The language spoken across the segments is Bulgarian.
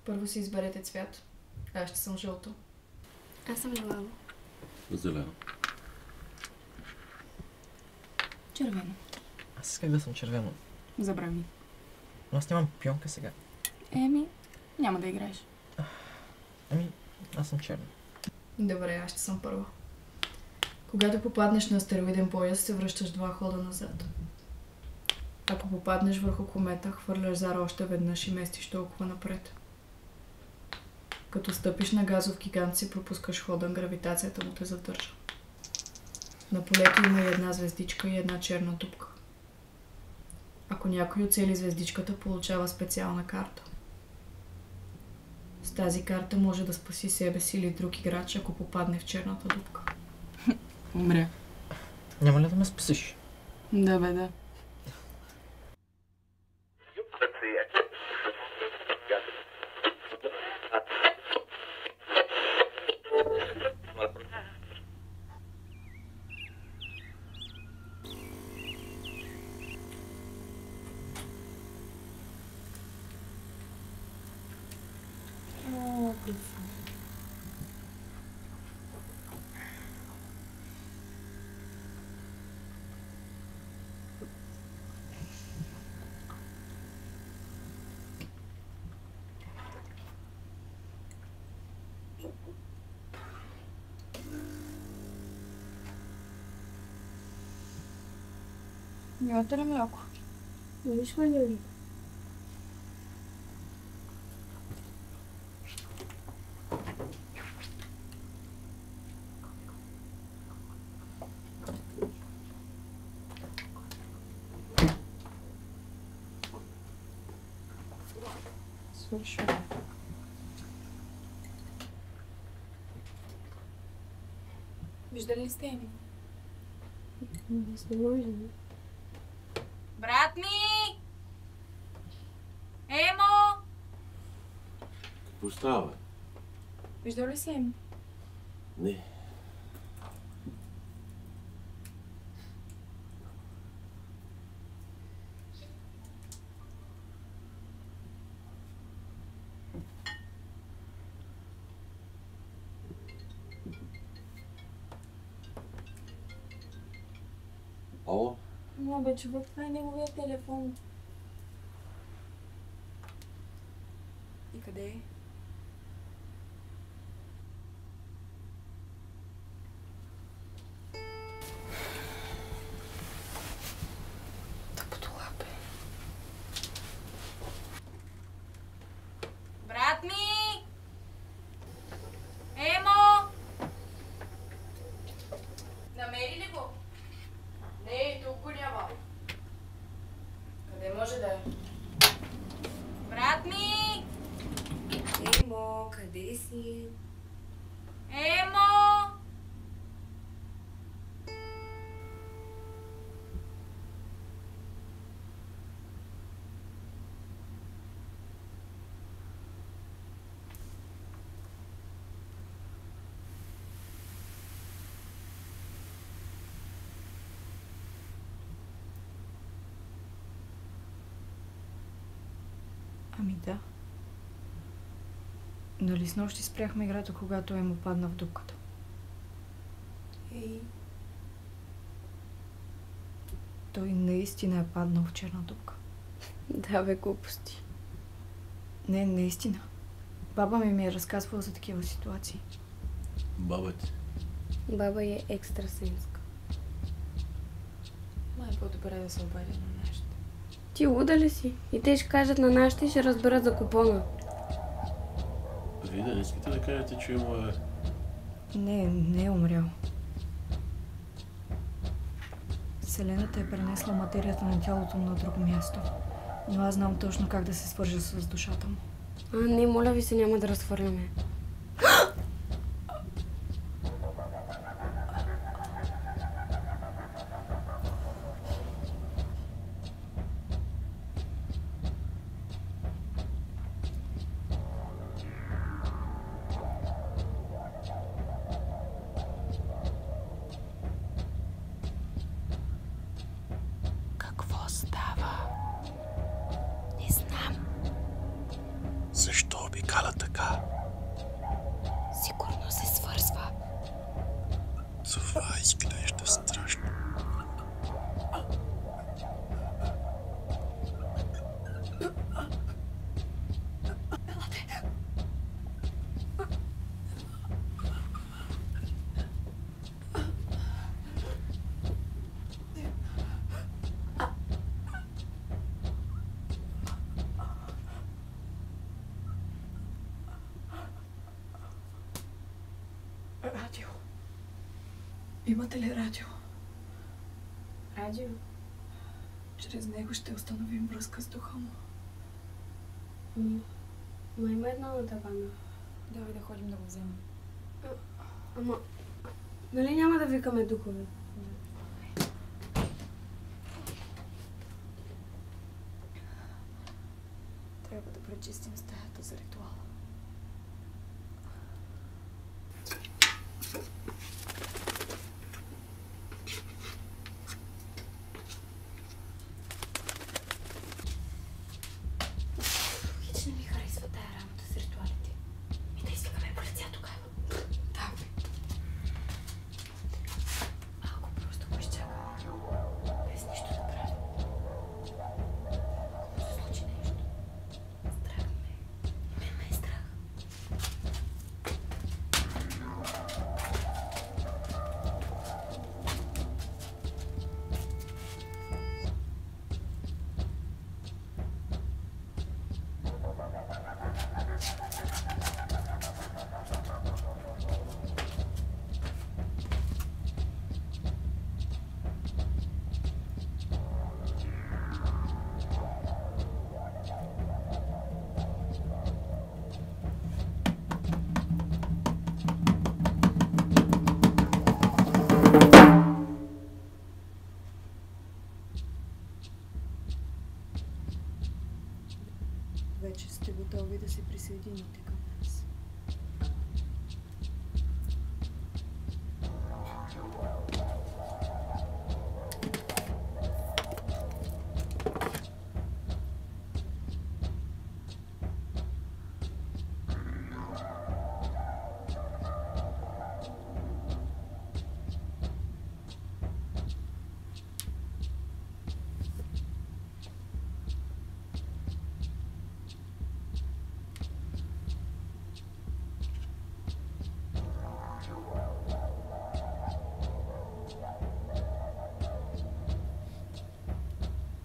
Първо си изберете цвят. Аз ще съм жълто. Аз съм зелено. Зелено. Червено. Аз исках да съм червено. Забрави. Но аз нямам пионка сега. Няма да играеш. Аз съм черно. Добре, аз ще съм първа. Когато попаднеш на астероиден пояс, се връщаш 2 хода назад. Ако попаднеш върху комета, хвърляш зара още веднъж и местиш толкова напред. Като стъпиш на газов гигант, си пропускаш хода, гравитацията му те задържа. На полето има и една звездичка и една черна дупка. Ако някой оцели звездичката, получава специална карта. С тази карта може да спаси себе си или друг играч, ако попадне в черната дупка. Умря. Няма ли да ме спасиш? Да, бе, да. Нямате ли мляко? Виж ме ли? Свършва. Виждали ли сте ми? Не може. Брат ми! Емо! Какво става? Виждал ли си Емо? Не. Ало? Но бе, човек, това е неговия телефон. И къде е? Тъпото лапе. Брат ми! Емо! Намери ли го? Не, тук го няма. Къде може да е? Брат ми! Емо, къде си? Емо! Ами да. Нали с нощи спряхме играта, когато Емо падна в дупката? Той наистина е паднал в черна дупка. Да, бе, глупости. Не, наистина. Баба ми е разказвала за такива ситуации. Баба ти. Баба е екстрасенска. Май е по-добре да се обади на нашите. Ти луда ли си? И те ще кажат на нашите и ще разберат за купона. Вие не искате да кажете, че има... Не е умрял. Вселената е пренесла материята на тялото на друго място. Но аз знам точно как да се свържа с душата му. Не, моля ви се, няма да разхвърляме. Какво става? Не знам. Защо обикаля Това изглежда страшно. Радио. Имате ли радио? Радио? Чрез него ще установим връзка с духа му. Ма има едно на тавана. Давай да ходим да го вземем. Ама, нали няма да викаме духове? Трябва да пречистим стаята за ритуала. Хич не ми харесва тая работа с ритуалите. И да изтикаме полиция тогава. Да, бе. Ако просто го изчакаме, без нищо да правим. Ако се случи нещо, страх ме. Мен ме е страх. Вече сте готови да се присъедините към нас.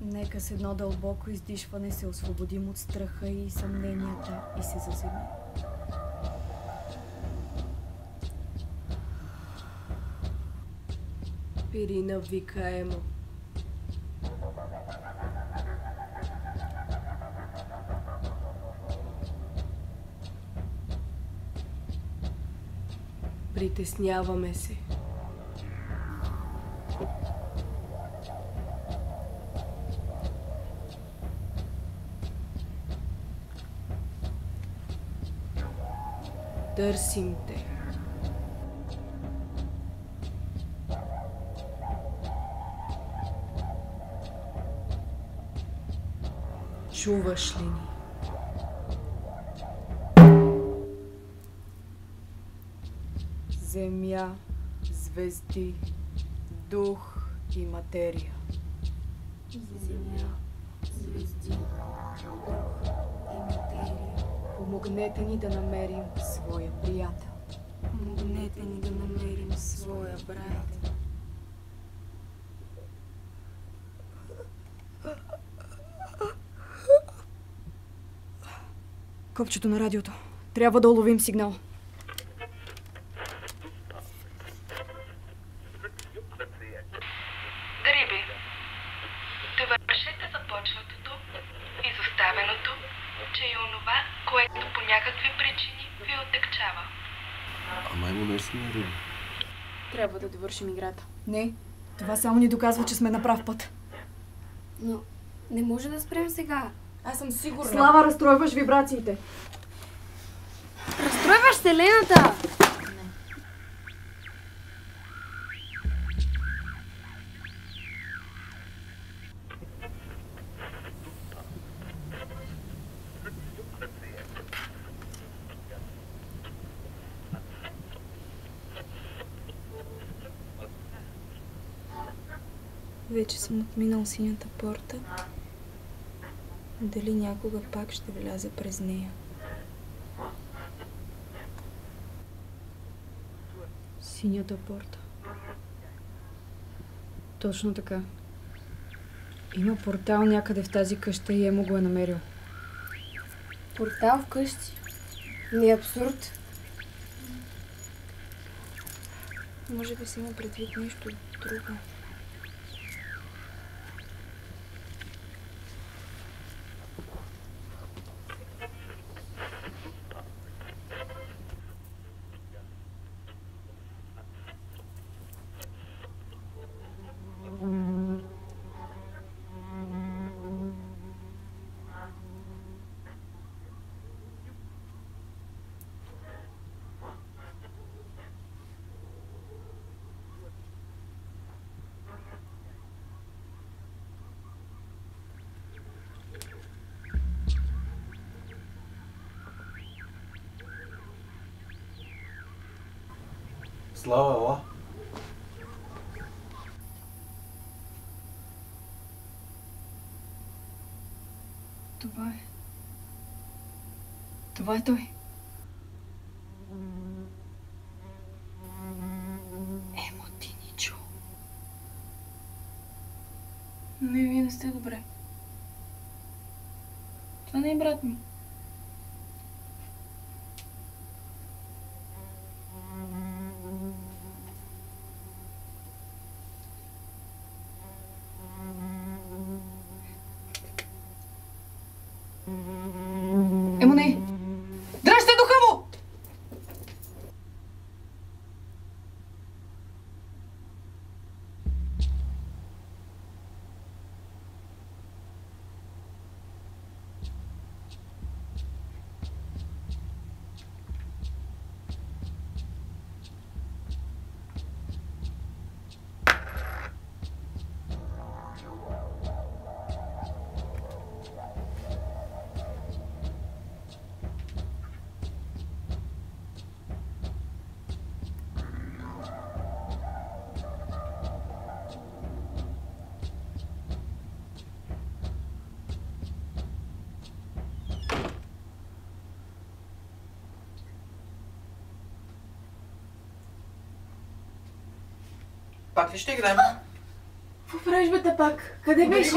Нека с едно дълбоко издишване се освободим от страха и съмненията и се заземим. Пирина викаемо. Притесняваме се. Търсим те. Чуваш ли ни? Земя, звезди, дух и материя. Земя, звезди, дух и материя. Помогнете ни да намерим своя приятел. Помогнете ни да намерим своя брат. Копчето на радиото. Трябва да уловим сигнал. Дриби, довършете започнатото, изоставеното, че и онова, което по някакви причини ви отекчава. Ама има наистина риби. Трябва да довършим играта. Не, това само ни доказва, че сме на прав път. Но не може да спрем сега. Аз съм сигурна. Слава, разстройваш вибрациите. Разстройваш вселената! Вече съм отминал синята порта. Дали някога пак ще вляза през нея? Синята порта. Точно така. Има портал някъде в тази къща и Емо го е намерил. Портал вкъщи? Не е абсурд. Може би си има предвид нещо друго. Слава, ела. Това е. Това е той. Емо, ти ни чу. Не, вие не сте добре. Това не е брат ми. Емо, не! Дръжте духа му! Пак ли ще играем? Какво правиш, бе, пак? Къде беше?